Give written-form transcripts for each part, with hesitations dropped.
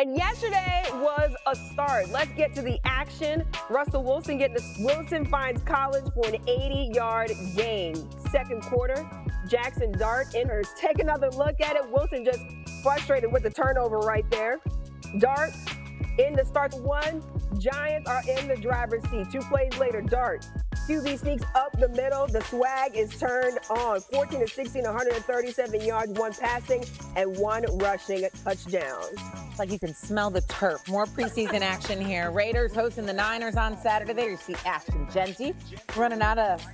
And yesterday was a start. Let's get to the action. Russell Wilson finds Collins for an 80-yard gain. Second quarter, Jackson Dart enters. Take another look at it. Wilson just frustrated with the turnover right there. Dart in the start one. Giants are in the driver's seat. 2 plays later, Dart. QB sneaks up the middle. The swag is turned on. 14-16, 137 yards, 1 passing, and 1 rushing touchdown. It's like you can smell the turf. More preseason action here. Raiders hosting the Niners on Saturday. There you see Ashton Genty running out of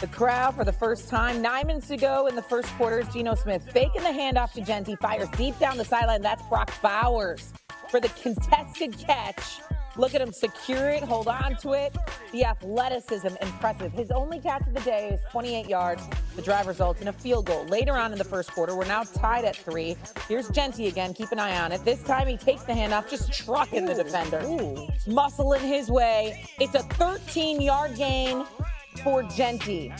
the crowd for the first time. 9 minutes to go in the first quarter. Geno Smith faking the handoff to Genty. Fires deep down the sideline. That's Brock Bowers for the contested catch. Look at him secure it, hold on to it. The athleticism, impressive. His only catch of the day is 28 yards. The drive results in a field goal. Later on in the first quarter, we're now tied at 3. Here's Genty again. Keep an eye on it. This time he takes the handoff, just trucking the defender. Muscling his way. It's a 13-yard gain for Genty.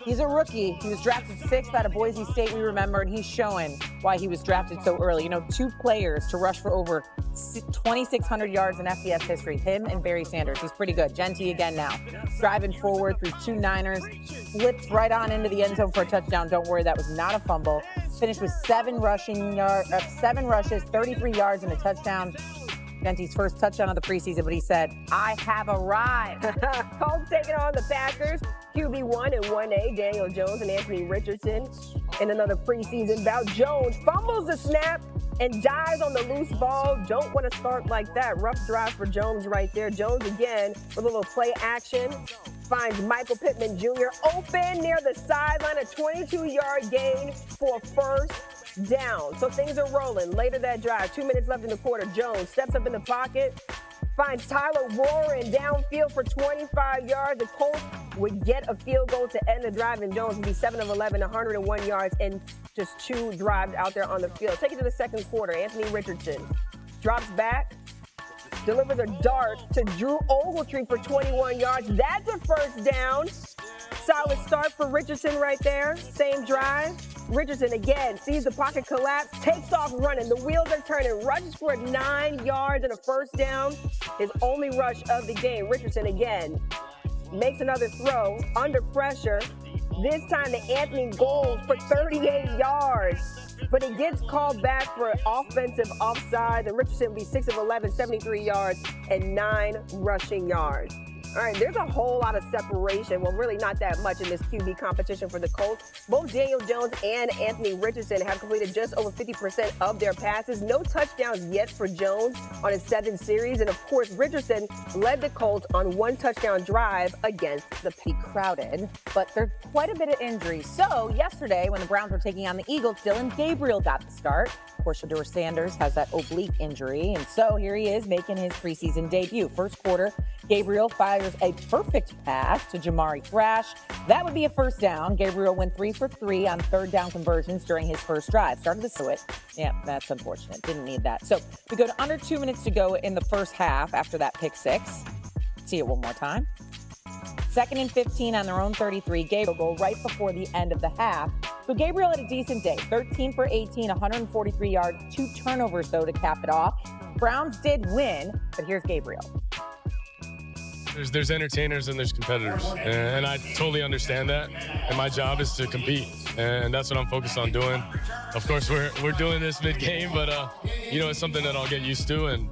He's a rookie. He was drafted 6th out of Boise State, we remember, and he's showing why he was drafted so early. You know, 2 players to rush for over 2,600 yards in FBS history, him and Barry Sanders. He's pretty good. Genty again now. Driving forward through 2 Niners. Flips right on into the end zone for a touchdown. Don't worry, that was not a fumble. Finished with 7 rushes, 33 yards, and a touchdown. Genty's first touchdown of the preseason, but he said, I have arrived. Colts taking on the Packers. QB1 and 1A, Daniel Jones and Anthony Richardson in another preseason bout. Jones fumbles the snap and dives on the loose ball. Don't want to start like that. Rough drive for Jones right there. Jones again with a little play action. Finds Michael Pittman Jr. open near the sideline. A 22-yard gain for a first down. So things are rolling. Later that drive, 2 minutes left in the quarter. Jones steps up in the pocket, finds Tyler Warren downfield for 25 yards. The Colts would get a field goal to end the drive, and Jones would be 7 of 11, 101 yards, and just 2 drives out there on the field. Take it to the second quarter. Anthony Richardson drops back, delivers a dart to Drew Ogletree for 21 yards. That's a first down. Solid start for Richardson right there. Same drive. Richardson again sees the pocket collapse, takes off running. The wheels are turning, rushes for 9 yards and a first down. His only rush of the game. Richardson again makes another throw under pressure. This time to Anthony Gold for 38 yards. But it gets called back for offensive offside. And Richardson will be 6 of 11, 73 yards and 9 rushing yards. All right, there's a whole lot of separation. Well, really not that much in this QB competition for the Colts. Both Daniel Jones and Anthony Richardson have completed just over 50% of their passes. No touchdowns yet for Jones on his 7 series. And, of course, Richardson led the Colts on 1 touchdown drive against the crowded. But there's quite a bit of injuries. So yesterday, when the Browns were taking on the Eagles, Dylan Gabriel got the start. Of course, Shedeur Sanders has that oblique injury. And so here he is making his preseason debut. First quarter, Gabriel fires a perfect pass to Jamari Thrash. That would be a first down. Gabriel went 3 for 3 on third down conversions during his first drive. Started to slow it. Yeah, that's unfortunate. Didn't need that. So we go to under 2 minutes to go in the first half after that pick 6. See it one more time. 2nd and 15 on their own 33. Gabriel goal right before the end of the half. So Gabriel had a decent day. 13 for 18, 143 yards, 2 turnovers, though, to cap it off. Browns did win, but here's Gabriel. There's entertainers and there's competitors, and I totally understand that. And my job is to compete, and that's what I'm focused on doing. Of course, we're doing this mid-game, but it's something that I'll get used to, and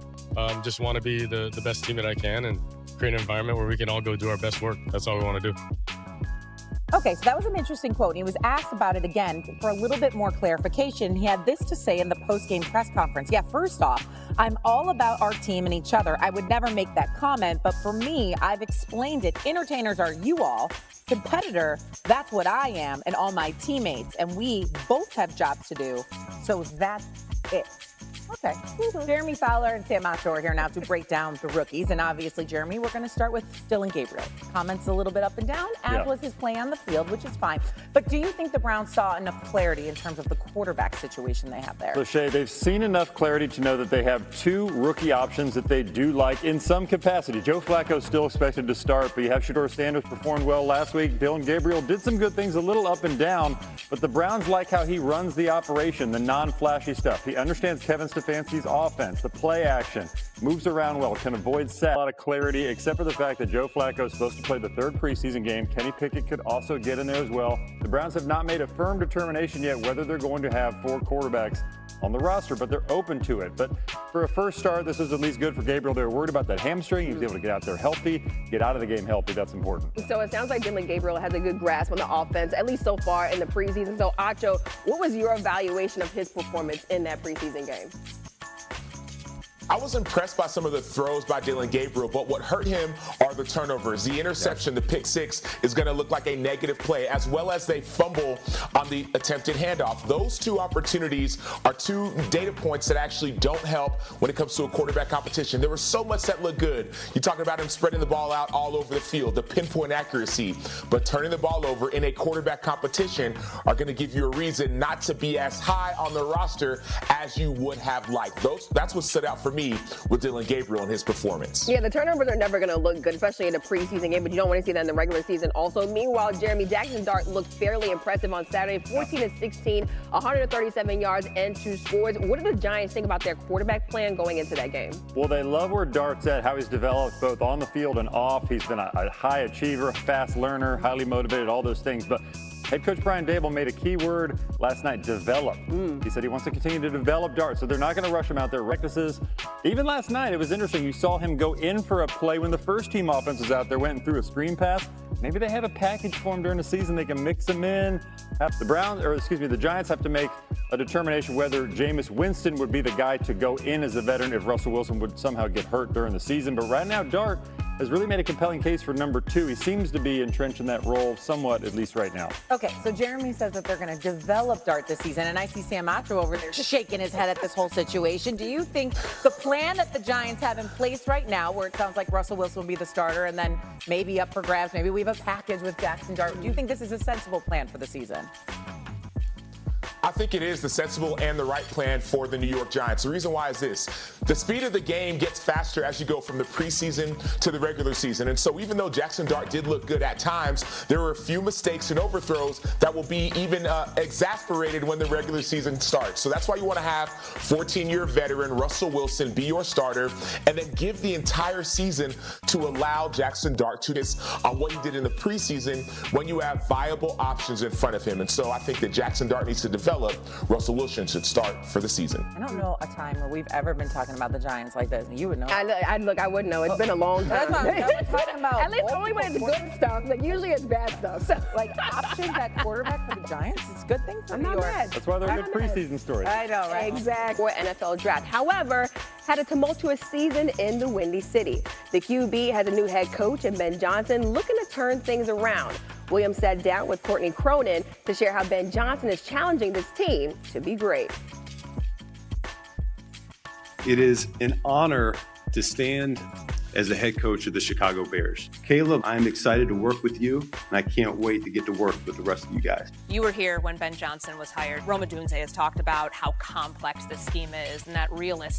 just want to be the best team that I can and create an environment where we can all go do our best work. That's all we want to do. Okay, so that was an interesting quote. He was asked about it again for a little bit more clarification. He had this to say in the post-game press conference. Yeah, first off, I'm all about our team and each other. I would never make that comment, but for me, I've explained it. Entertainers are you all. Competitor, that's what I am and all my teammates. And we both have jobs to do, so that's it. Okay. Jeremy Fowler and Sam Ostor here now to break down the rookies. And obviously, Jeremy, we're going to start with Dylan Gabriel. Comments a little bit up and down, as was his play on the field, which is fine. But do you think the Browns saw enough clarity in terms of the quarterback situation they have there? So, Shay, they've seen enough clarity to know that they have 2 rookie options that they do like in some capacity. Joe Flacco still expected to start, but you have Shedeur Sanders performed well last week. Dylan Gabriel did some good things, a little up and down, but the Browns like how he runs the operation, the non-flashy stuff. He understands Kevin Stefanski's offense, the play action, moves around well, can avoid sacks. A lot of clarity, except for the fact that Joe Flacco is supposed to play the third preseason game. Kenny Pickett could also get in there as well. The Browns have not made a firm determination yet whether they're going to have 4 quarterbacks on the roster, but they're open to it. But for a first start, this is at least good for Gabriel. They were worried about that hamstring. He was able to get out there healthy, get out of the game healthy. That's important. So it sounds like Dylan Gabriel has a good grasp on the offense, at least so far in the preseason. So, Acho, what was your evaluation of his performance in that preseason game? I was impressed by some of the throws by Dylan Gabriel, but what hurt him are the turnovers. The interception, the pick six, is going to look like a negative play, as well as they fumble on the attempted handoff. Those 2 opportunities are 2 data points that actually don't help when it comes to a quarterback competition. There was so much that looked good. You're talking about him spreading the ball out all over the field, the pinpoint accuracy, but turning the ball over in a quarterback competition are going to give you a reason not to be as high on the roster as you would have liked. That's what stood out for me with Dylan Gabriel and his performance. Yeah, the turnovers are never going to look good, especially in a preseason game, but you don't want to see that in the regular season also. Meanwhile, Jeremy, Jackson Dart looked fairly impressive on Saturday, 14-16, 137 yards and 2 scores. What do the Giants think about their quarterback plan going into that game? Well, they love where Dart's at, how he's developed both on the field and off. He's been a high achiever, fast learner, highly motivated, all those things. But head coach Brian Dable made a key word last night, develop. He said he wants to continue to develop Dart, so they're not going to rush him out there. Practices. Even last night, it was interesting. You saw him go in for a play when the first team offense was out there, went and threw a screen pass. Maybe they have a package for him during the season. They can mix him in. The Giants have to make a determination whether Jameis Winston would be the guy to go in as a veteran if Russell Wilson would somehow get hurt during the season. But right now, Dart has really made a compelling case for number 2. He seems to be entrenched in that role somewhat, at least right now. Okay, so Jeremy says that they're going to develop Dart this season, and I see Sam Acho over there shaking his head at this whole situation. Do you think the plan that the Giants have in place right now, where it sounds like Russell Wilson will be the starter and then maybe up for grabs, maybe we have a package with Jackson Dart, do you think this is a sensible plan for the season? I think it is the sensible and the right plan for the New York Giants. The reason why is this. The speed of the game gets faster as you go from the preseason to the regular season. And so even though Jackson Dart did look good at times, there were a few mistakes and overthrows that will be even exasperated when the regular season starts. So that's why you want to have 14-year veteran Russell Wilson be your starter and then give the entire season to allow Jackson Dart to focus on what he did in the preseason when you have viable options in front of him. And so I think that Jackson Dart needs to develop. Russell Wilson should start for the season. I don't know a time where we've ever been talking about the Giants like this. You would know. I wouldn't know. It's been a long time. That's what I'm talking about. At least only when it's good stuff. Like, usually it's bad stuff. So. Like, options at quarterback for the Giants, it's a good thing for New York. Bad. That's why they're good preseason stories. I know, right? Exactly. For NFL draft. However, had a tumultuous season in the Windy City. The QB has a new head coach and Ben Johnson looking to turn things around. Williams sat down with Courtney Cronin to share how Ben Johnson is challenging this team to be great. It is an honor to stand as the head coach of the Chicago Bears. Caleb, I'm excited to work with you, and I can't wait to get to work with the rest of you guys. You were here when Ben Johnson was hired. Roma Dunze has talked about how complex this scheme is and that realistic